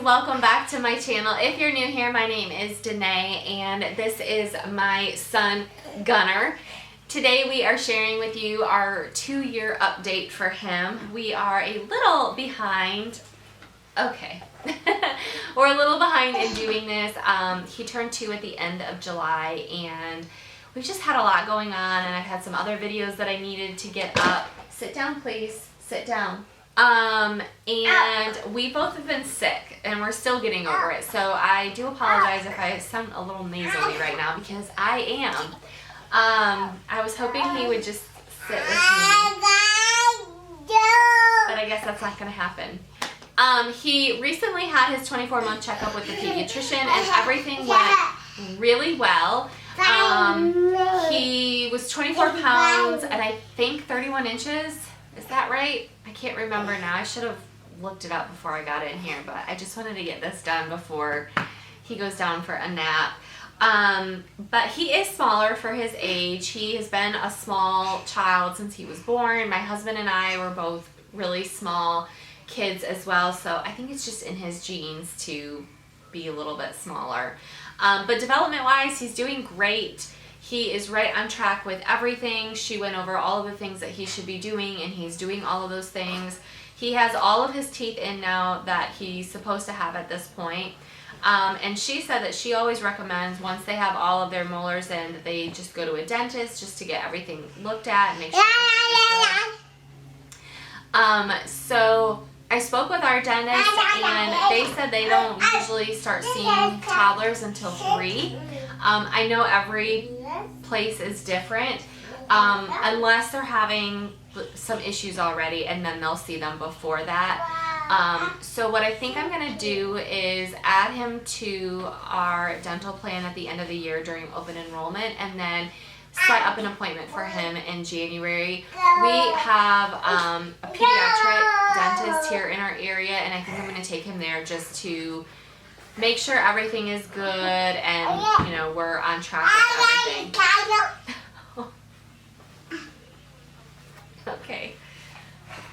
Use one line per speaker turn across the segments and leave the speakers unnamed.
welcome back to my channel. If you're new here, my name is Denae and this is my son Gunnar. Today we are sharing with you our 2-year update for him. We are a little behind. Okay. We're a little behind in doing this. He turned 2 at the end of July and we've just had a lot going on, and I've had some other videos that I needed to get up. Sit down, please. Sit down. And we both have been sick and we're still getting over it. So I do apologize if I sound a little nasally right now because I am. I was hoping he would just sit with me, but I guess that's not going to happen. He recently had his 24-month checkup with the pediatrician and everything went really well. He was 24 pounds and I think 31 inches. Is that right? I can't remember now. I should have looked it up before I got in here, but I just wanted to get this done before he goes down for a nap. But he is smaller for his age. He has been a small child since he was born. My husband and I were both really small kids as well, so I think it's just in his genes to be a little bit smaller. But development-wise, he's doing great. He is right on track with everything. She went over all of the things that he should be doing, and he's doing all of those things. He has all of his teeth in now that he's supposed to have at this point. And she said that she always recommends once they have all of their molars in, that they just go to a dentist just to get everything looked at and make sure everything is good. So I spoke with our dentist and they said they don't usually start seeing toddlers until 3. I know every place is different, unless they're having some issues already, and then they'll see them before that. So what I think I'm going to do is add him to our dental plan at the end of the year during open enrollment, and then set up an appointment for him in January. We have a pediatric dentist here in our area, and I think I'm going to take him there just to make sure everything is good and, you know, we're on track with everything. Okay.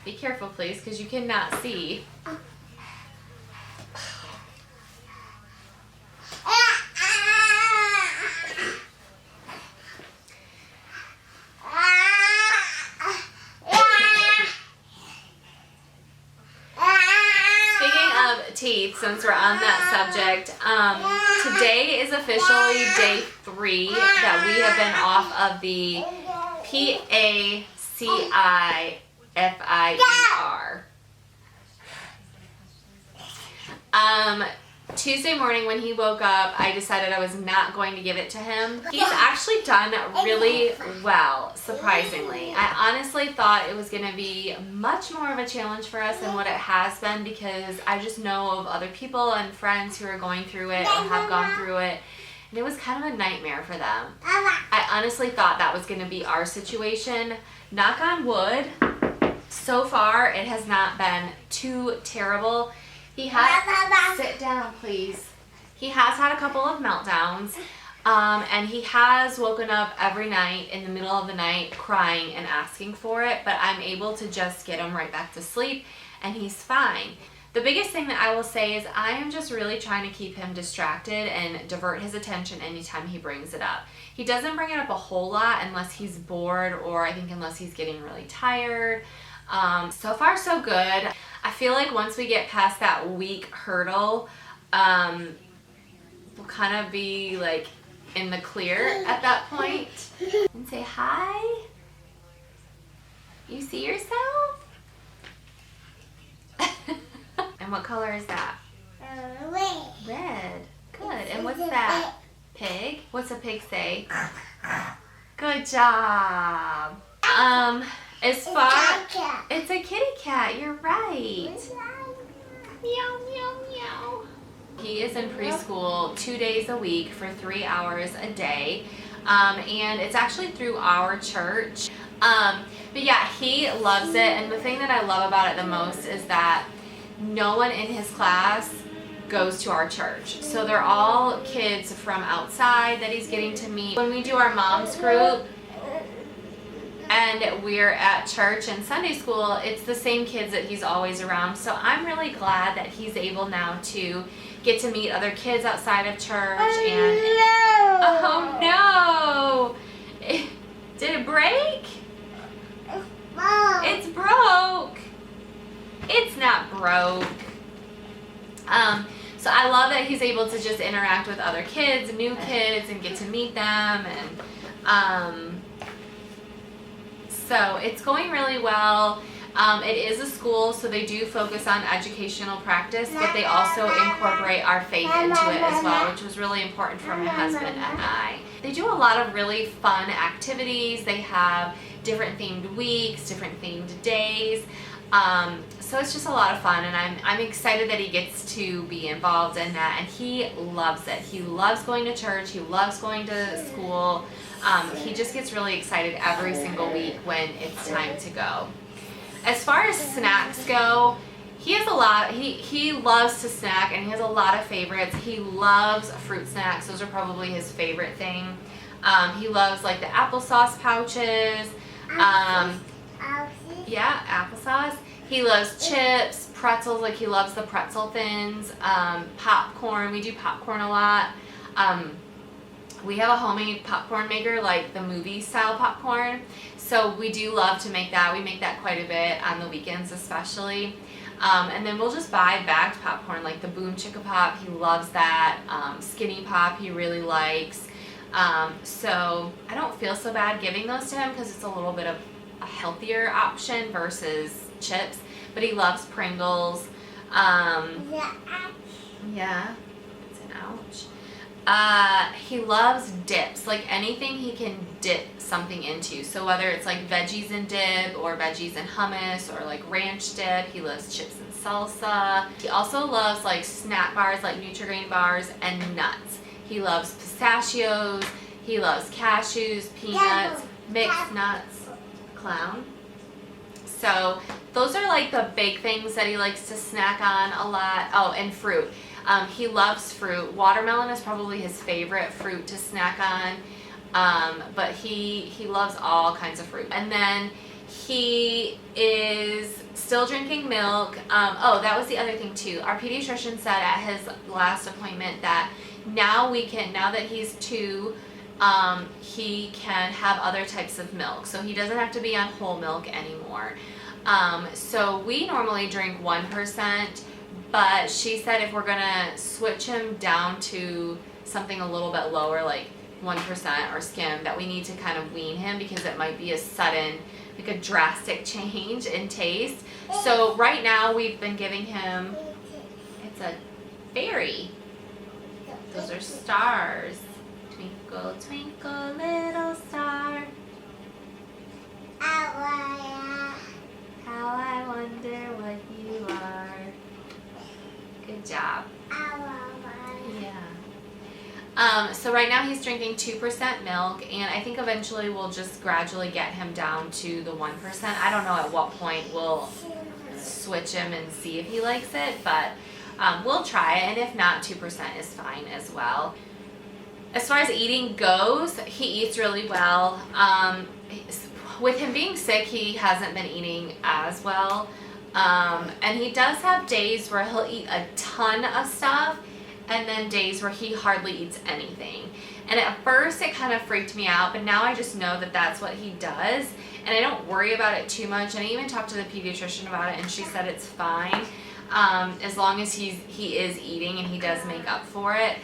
Be careful, please, because you cannot see. Teeth, since we're on that subject, today is officially day 3 that we have been off of the Pacifier. Tuesday morning when he woke up, I decided I was not going to give it to him. He's actually done really well, surprisingly. I honestly thought it was going to be much more of a challenge for us than what it has been, because I just know of other people and friends who are going through it or have gone through it, and it was kind of a nightmare for them. I honestly thought that was going to be our situation. Knock on wood, so far it has not been too terrible. He has, sit down please. He has had a couple of meltdowns, and he has woken up every night in the middle of the night crying and asking for it, but I'm able to just get him right back to sleep and he's fine. The biggest thing that I will say is I am just really trying to keep him distracted and divert his attention anytime he brings it up. He doesn't bring it up a whole lot unless he's bored, or I think unless he's getting really tired. So far so good. I feel like once we get past that week hurdle, we'll kind of be like in the clear at that point. And say hi. You see yourself? And what color is that?
Red.
Red. Good. And what's that? Pig? What's a pig say? Good job. As far, it's a kitty cat, you're right. Meow, meow, meow. He is in preschool 2 days a week for 3 hours a day. And it's actually through our church. But yeah, he loves it. And the thing that I love about it the most is that no one in his class goes to our church. So they're all kids from outside that he's getting to meet. When we do our mom's group, and we're at church and Sunday school, it's the same kids that he's always around. So I'm really glad that he's able now to get to meet other kids outside of church. And oh no! Did it break? It's broke. It's not broke. So I love that he's able to just interact with other kids, new kids, and get to meet them. And so it's going really well. It is a school, so they do focus on educational practice, but they also incorporate our faith into it as well, which was really important for my husband and I. They do a lot of really fun activities. They have different themed weeks, different themed days. So it's just a lot of fun, and I'm excited that he gets to be involved in that, and he loves it. He loves going to church. He loves going to school. He just gets really excited every single week when it's time to go. As far as snacks go, he has a lot. He loves to snack, and he has a lot of favorites. He loves fruit snacks. Those are probably his favorite thing. He loves like the applesauce pouches. Yeah, applesauce. He loves chips, pretzels, like he loves the pretzel thins, popcorn. We do popcorn a lot. We have a homemade popcorn maker, like the movie style popcorn. So we do love to make that. We make that quite a bit on the weekends especially. And then we'll just buy bagged popcorn, like the Boom Chicka Pop. He loves that. Skinny Pop he really likes. So I don't feel so bad giving those to him because it's a little bit of a healthier option versus chips. But he loves Pringles. Yeah, it's an ouch. He loves dips, like anything he can dip something into. So whether it's like veggies and dip or veggies and hummus or like ranch dip, he loves chips and salsa. He also loves like snack bars, like Nutri-Grain bars and nuts. He loves pistachios. He loves cashews, peanuts, mixed nuts. Clown. So those are like the big things that he likes to snack on a lot. Oh, and fruit. He loves fruit. Watermelon is probably his favorite fruit to snack on. But he loves all kinds of fruit. And then he is still drinking milk. Oh, that was the other thing too. Our pediatrician said at his last appointment that now that he's 2, he can have other types of milk. So he doesn't have to be on whole milk anymore. So we normally drink 1%, but she said if we're gonna switch him down to something a little bit lower, like 1% or skim, that we need to kind of wean him because it might be a sudden, like a drastic change in taste. So right now we've been giving him, it's a fairy. Those are stars. Twinkle, twinkle, little star. How I wonder what you are. Good job. Yeah. So right now he's drinking 2% milk, and I think eventually we'll just gradually get him down to the 1%. I don't know at what point we'll switch him and see if he likes it, but we'll try it, and if not, 2% is fine as well. As far as eating goes, he eats really well. With him being sick, he hasn't been eating as well. And he does have days where he'll eat a ton of stuff, and then days where he hardly eats anything. And at first it kind of freaked me out, but now I just know that that's what he does, and I don't worry about it too much. And I even talked to the pediatrician about it, and she said it's fine. As long as he is eating and he does make up for it,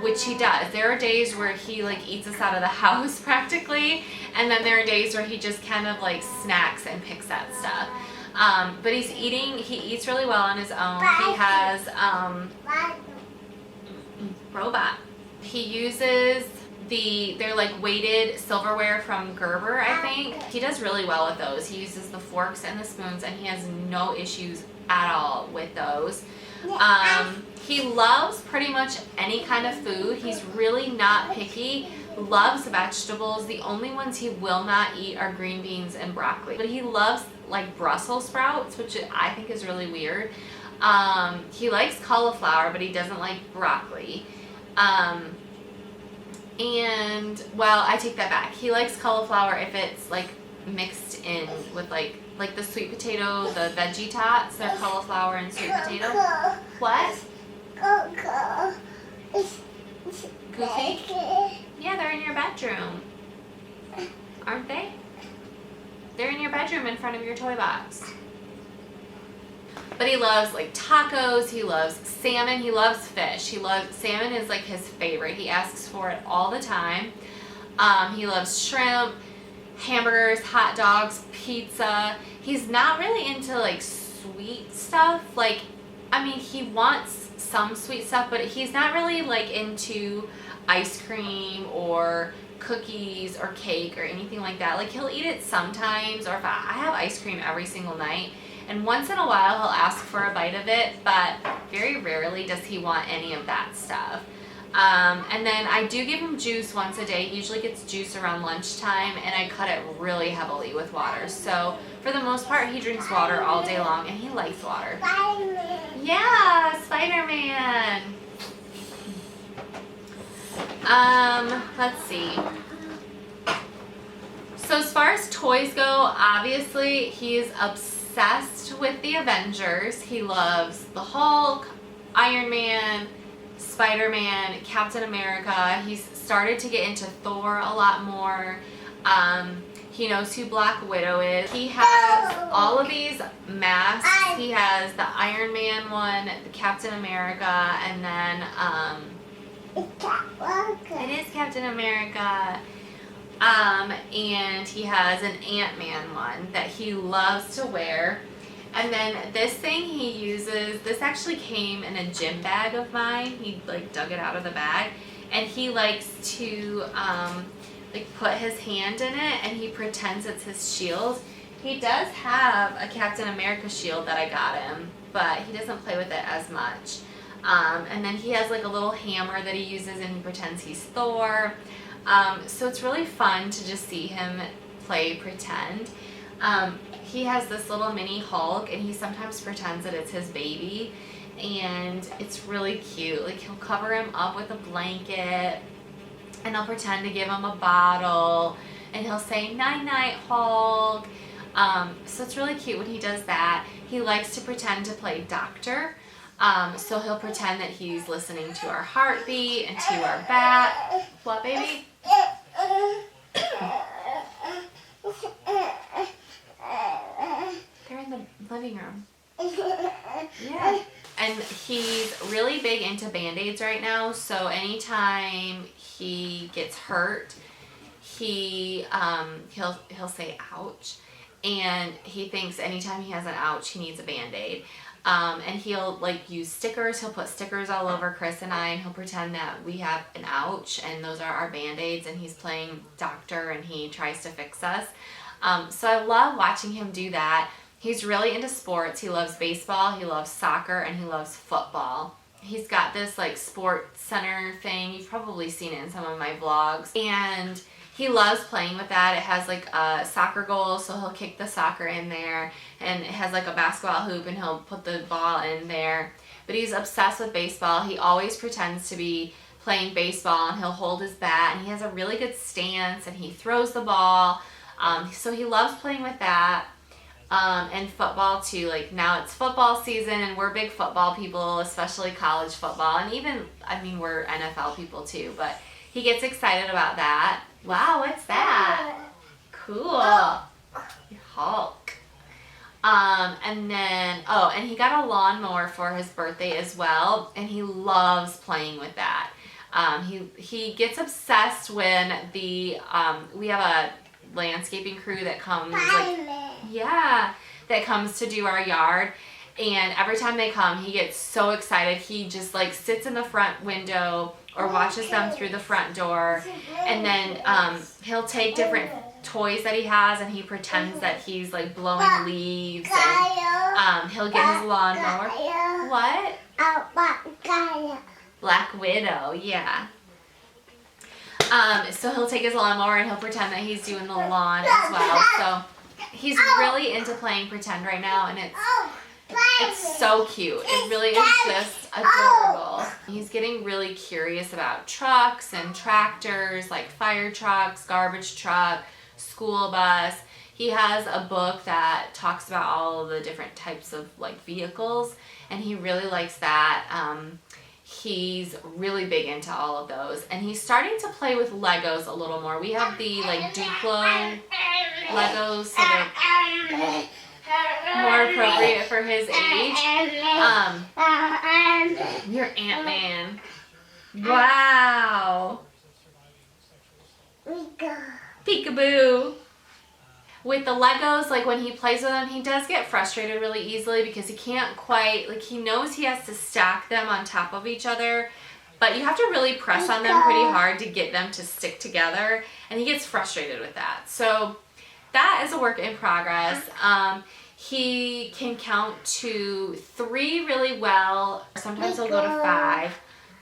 which he does. There are days where he like eats us out of the house practically, and then there are days where he just kind of like snacks and picks at stuff. But he eats really well on his own. He has robot. He uses they're like weighted silverware from Gerber, I think. He does really well with those. He uses the forks and the spoons, and he has no issues at all with those. He loves pretty much any kind of food. He's really not picky. Loves vegetables. The only ones he will not eat are green beans and broccoli. But he loves like Brussels sprouts, which I think is really weird. He likes cauliflower, but he doesn't like broccoli. And, well, I take that back. He likes cauliflower if it's like mixed in with like the sweet potato, the veggie tots. They're cauliflower and sweet potato. What? Goofy? Yeah, they're in your bedroom. Aren't they? They're in your bedroom in front of your toy box. But he loves like tacos, he loves salmon, he loves fish. Salmon is like his favorite. He asks for it all the time. He loves shrimp, hamburgers, hot dogs, pizza. He's not really into like sweet stuff. Like, I mean, he wants some sweet stuff, but he's not really like into ice cream or cookies or cake or anything like that. Like, he'll eat it sometimes, or if I have ice cream every single night, and once in a while he'll ask for a bite of it, but very rarely does he want any of that stuff. And then I do give him juice once a day. He usually gets juice around lunchtime, and I cut it really heavily with water. So for the most part, he drinks water all day long, and he likes water. Spider-Man. Yeah, Spider-Man. Let's see. So as far as toys go, obviously he's obsessed with the Avengers. He loves the Hulk, Iron Man, Spider-Man, Captain America. He's started to get into Thor a lot more. He knows who Black Widow is. He has all of these masks. He has the Iron Man one, the Captain America, and then it is Captain America. And he has an Ant-Man one that he loves to wear. And then this thing he uses, this actually came in a gym bag of mine. He like dug it out of the bag, and he likes to like put his hand in it, and he pretends it's his shield. He does have a Captain America shield that I got him, but he doesn't play with it as much. And then he has like a little hammer that he uses, and he pretends he's Thor. So it's really fun to just see him play pretend. He has this little mini Hulk, and he sometimes pretends that it's his baby, and it's really cute. Like, he'll cover him up with a blanket, and he'll pretend to give him a bottle, and he'll say, "Night night, Hulk." So it's really cute when he does that. He likes to pretend to play doctor. So he'll pretend that he's listening to our heartbeat and to our bat. What, baby? They're in the living room. Yeah. And he's really big into Band-Aids right now, so anytime he gets hurt, he'll say ouch, and he thinks anytime he has an ouch, he needs a Band-Aid. And he'll like use stickers. He'll put stickers all over Chris and I, and he'll pretend that we have an ouch and those are our Band-Aids, and he's playing doctor and he tries to fix us. So I love watching him do that. He's really into sports. He loves baseball, he loves soccer, and he loves football. He's got this like sports center thing. You've probably seen it in some of my vlogs. And he loves playing with that. It has like a soccer goal, so he'll kick the soccer in there. And it has like a basketball hoop, and he'll put the ball in there. But he's obsessed with baseball. He always pretends to be playing baseball, and he'll hold his bat, and he has a really good stance, and he throws the ball. So he loves playing with that. And football too. Like, now it's football season, and we're big football people, especially college football, and even, I mean, we're NFL people too, but he gets excited about that. Wow, what's that? Cool. Hulk. And then, and he got a lawnmower for his birthday as well, and he loves playing with that. He gets obsessed when we have a landscaping crew that comes that comes to do our yard, and every time they come, he gets so excited. He just like sits in the front window or watches them through the front door, and then he'll take different toys that he has, and he pretends that he's like blowing leaves, and he'll get his lawnmower. What? Black Widow, yeah. So he'll take his lawnmower and he'll pretend that he's doing the lawn as well. So he's really into playing pretend right now, and it's so cute. It really is just adorable. He's getting really curious about trucks and tractors, like fire trucks, garbage truck, school bus. He has a book that talks about all of the different types of like vehicles, and he really likes that. He's really big into all of those, and he's starting to play with Legos a little more. We have the like Duplo Legos, so they're more appropriate for his age. You're Ant-Man. Wow. Peekaboo. With the Legos, like when he plays with them, he does get frustrated really easily because he can't quite, like he knows he has to stack them on top of each other, but you have to really press on them pretty hard to get them to stick together, and he gets frustrated with that. So that is a work in progress. He can count to 3 really well. Sometimes he'll go to 5.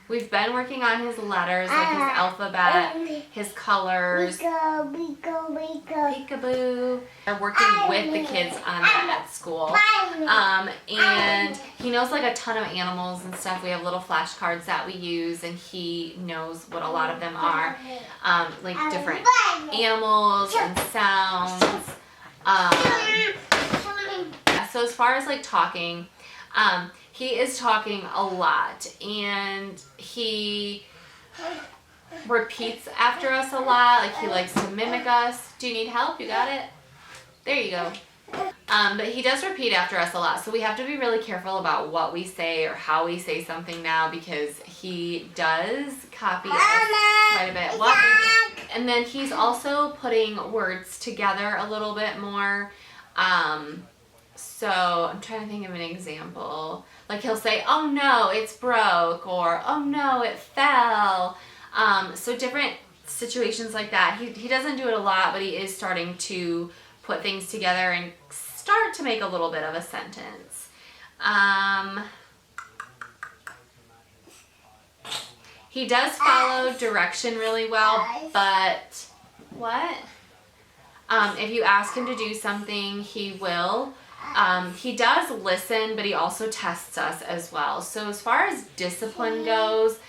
We've been working on his letters, like his alphabet, his colors. Peekaboo. We're working with the kids on that at school. And he knows like a ton of animals and stuff. We have little flashcards that we use, and he knows what a lot of them are. Like different animals and sounds. So as far as like talking, he is talking a lot, and he repeats after us a lot. Like he likes to mimic us. Do you need help? You got it? There you go. But he does repeat after us a lot, so we have to be really careful about what we say or how we say something now, because he does copy us quite a bit. What? And then he's also putting words together a little bit more. So I'm trying to think of an example. Like he'll say, "Oh no, it's broke," or "Oh no, it fell." So different situations like that. He doesn't do it a lot, but he is starting to put things together and start to make a little bit of a sentence. He does follow direction really well, but what? If you ask him to do something, he will. He does listen, but he also tests us as well. So as far as discipline goes,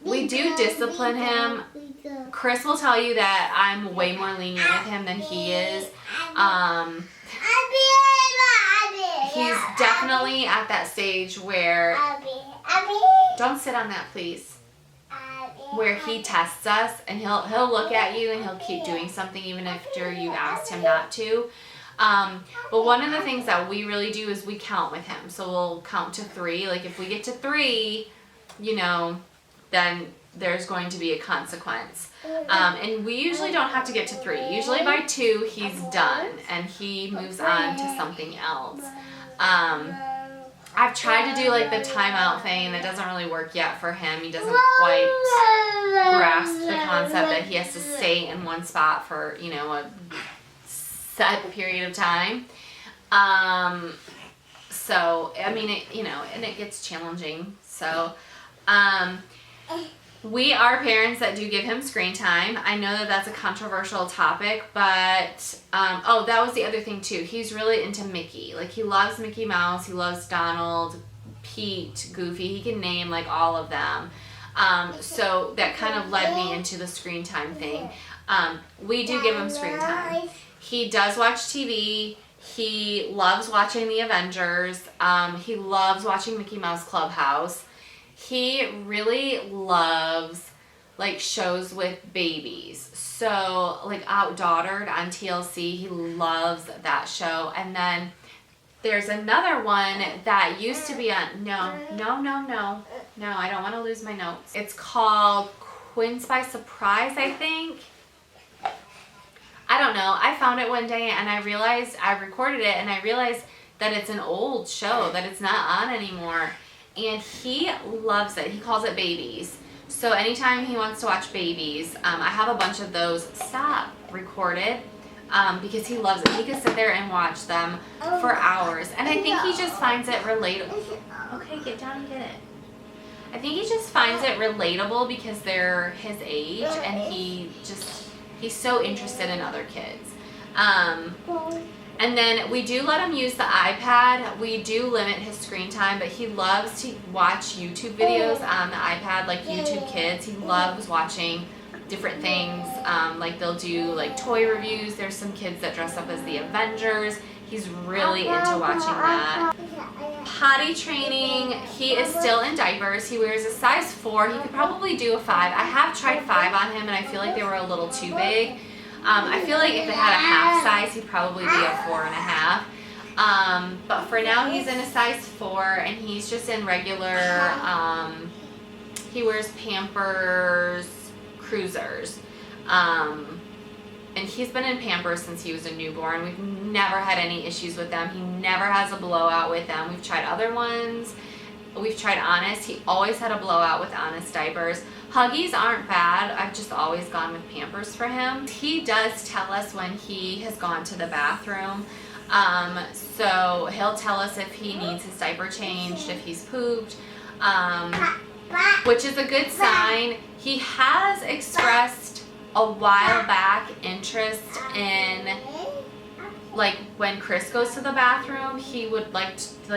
we do discipline him. Chris will tell you that I'm way more lenient with him than he is. He's definitely at that stage where, don't sit on that please, where he tests us, and he'll look at you and he'll keep doing something even after you asked him not to. But one of the things that we really do is we count with him. So we'll count to 3. Like if we get to 3, you know, then there's going to be a consequence. And we usually don't have to get to 3. Usually by 2, he's done and he moves on to something else. I've tried to do like the timeout thing, and it doesn't really work yet for him. He doesn't quite grasp the concept that he has to stay in one spot for, you know, a set period of time. So I mean, it, you know, and it gets challenging. So we are parents that do give him screen time. I know that that's a controversial topic, but oh, that was the other thing too. He's really into Mickey. Like he loves Mickey Mouse, he loves Donald, Pete, Goofy. He can name like all of them. So that kind of led me into the screen time thing. We do give him screen time. He does watch TV. He loves watching the Avengers. He loves watching Mickey Mouse Clubhouse. He really loves like shows with babies. So like Outdaughtered on TLC, he loves that show. And then there's another one that used to be on, no, I don't want to lose my notes. It's called Queens by Surprise, I think. I don't know. I found it one day and I realized, I recorded it and I realized that it's an old show, that it's not on anymore. And he loves it. He calls it Babies. So anytime he wants to watch Babies, I have a bunch of those recorded because he loves it. He could sit there and watch them for hours. And I think he just finds it relatable. Okay, get down and get it. I think he just finds it relatable because they're his age and he's so interested in other kids. And then we do let him use the iPad. We do limit his screen time, but he loves to watch YouTube videos on the iPad, like YouTube Kids. He loves watching different things. Like they'll do like toy reviews. There's some kids that dress up as the Avengers. He's really into watching that. Potty training, he is still in diapers. He wears a size 4. He could probably do a 5. I have tried 5 on him and I feel like they were a little too big. I feel like if they had a half size, he'd probably be a 4.5. But for now he's in a size 4 and he's just in regular, he wears Pampers Cruisers. And he's been in Pampers since he was a newborn. We've never had any issues with them. He never has a blowout with them. We've tried other ones. We've tried Honest. He always had a blowout with Honest diapers. Huggies aren't bad. I've just always gone with Pampers for him. He does tell us when he has gone to the bathroom. So he'll tell us if he needs his diaper changed, if he's pooped, which is a good sign. He has expressed a while back interest in, like, when Chris goes to the bathroom, he would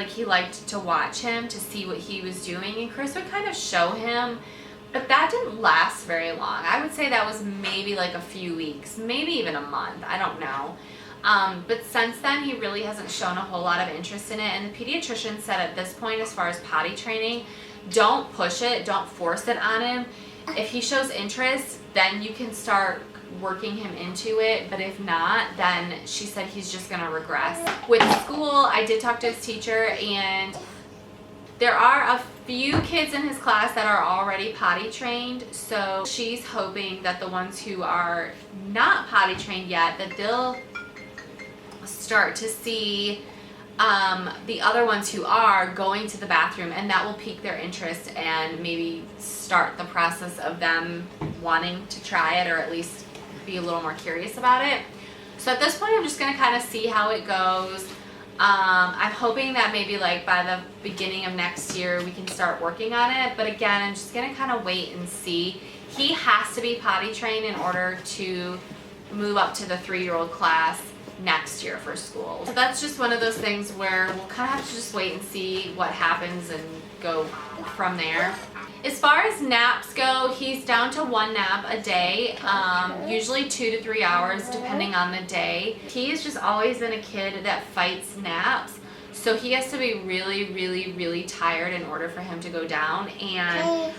he liked to watch him to see what he was doing, and Chris would kind of show him, but that didn't last very long. I would say that was maybe like a few weeks, maybe even a month, I don't know. But since then he really hasn't shown a whole lot of interest in it, and the pediatrician said at this point, as far as potty training, don't push it, don't force it on him. If he shows interest, then you can start working him into it, but if not, then she said he's just gonna regress. With school, I did talk to his teacher, and there are a few kids in his class that are already potty trained, so she's hoping that the ones who are not potty trained yet, that they'll start to see the other ones who are going to the bathroom, and that will pique their interest and maybe start the process of them wanting to try it, or at least be a little more curious about it. So at this point I'm just going to kind of see how it goes. I'm hoping that maybe like by the beginning of next year we can start working on it, but again, I'm just going to kind of wait and see. He has to be potty trained in order to move up to the 3-year-old class next year for school. So that's just one of those things where we'll kind of have to just wait and see what happens and go from there. As far as naps go, he's down to 1 nap a day, usually 2 to 3 hours depending on the day. He's just always been a kid that fights naps, so he has to be really, really, really tired in order for him to go down, and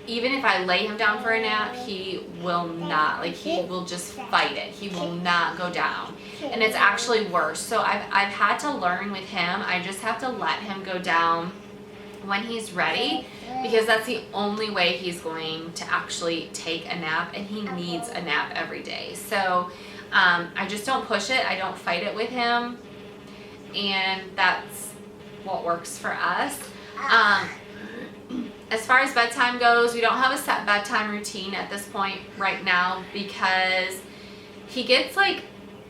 even if I lay him down for a nap, he will not, like, he will just fight it. He will not go down. And it's actually worse. So I've had to learn with him, I just have to let him go down when he's ready, because that's the only way he's going to actually take a nap, and he needs a nap every day. So I just don't push it. I don't fight it with him. And that's what works for us. As far as bedtime goes, we don't have a set bedtime routine at this point right now, because he gets like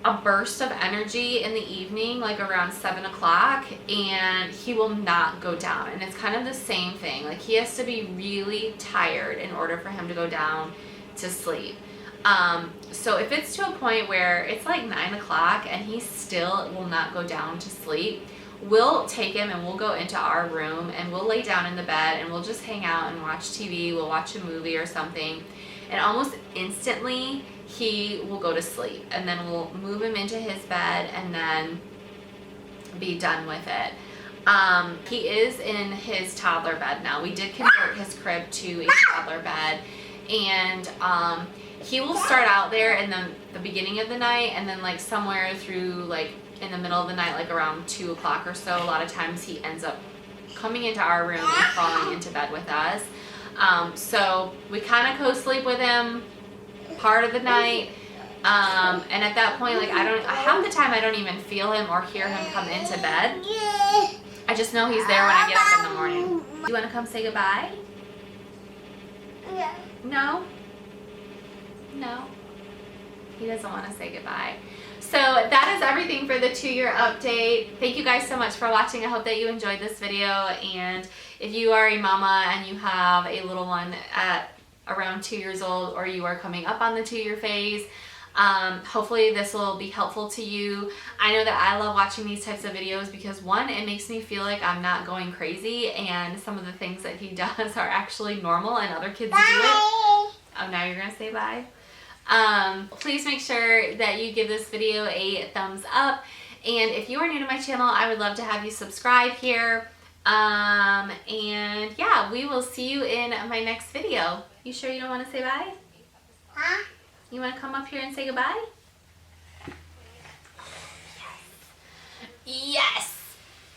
a burst of energy in the evening, like around 7 o'clock, and he will not go down. And it's kind of the same thing. Like, he has to be really tired in order for him to go down to sleep. So if it's to a point where it's like 9 o'clock and he still will not go down to sleep, we'll take him and we'll go into our room and we'll lay down in the bed and we'll just hang out and watch TV. We'll watch a movie or something, and almost instantly he will go to sleep, and then we'll move him into his bed and then be done with it. He is in his toddler bed now. We did convert his crib to a toddler bed, and he will start out there in the beginning of the night, and then like somewhere through like in the middle of the night, like around 2 o'clock or so, a lot of times he ends up coming into our room and crawling into bed with us. So we kind of co-sleep with him part of the night, and at that point, like, half the time I don't even feel him or hear him come into bed. I just know he's there when I get up in the morning. Do you want to come say goodbye? No? No? He doesn't want to say goodbye. So that is everything for the 2-year update. Thank you guys so much for watching. I hope that you enjoyed this video, and if you are a mama and you have a little one at around 2 years old, or you are coming up on the 2-year phase, hopefully this will be helpful to you. I know that I love watching these types of videos because, one, it makes me feel like I'm not going crazy, and some of the things that he does are actually normal and other kids do it. Oh, now you're gonna say bye? Please make sure that you give this video a thumbs up. And if you are new to my channel, I would love to have you subscribe here. And yeah, we will see you in my next video. You sure you don't want to say bye?
Huh?
You want to come up here and say goodbye? Yes.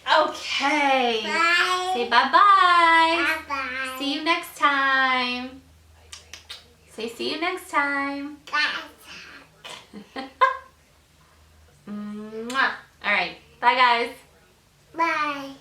Okay.
Bye.
Say bye-bye.
Bye-bye.
See you next time. Say see you next time.
Bye.
Mwah. All right. Bye, guys.
Bye.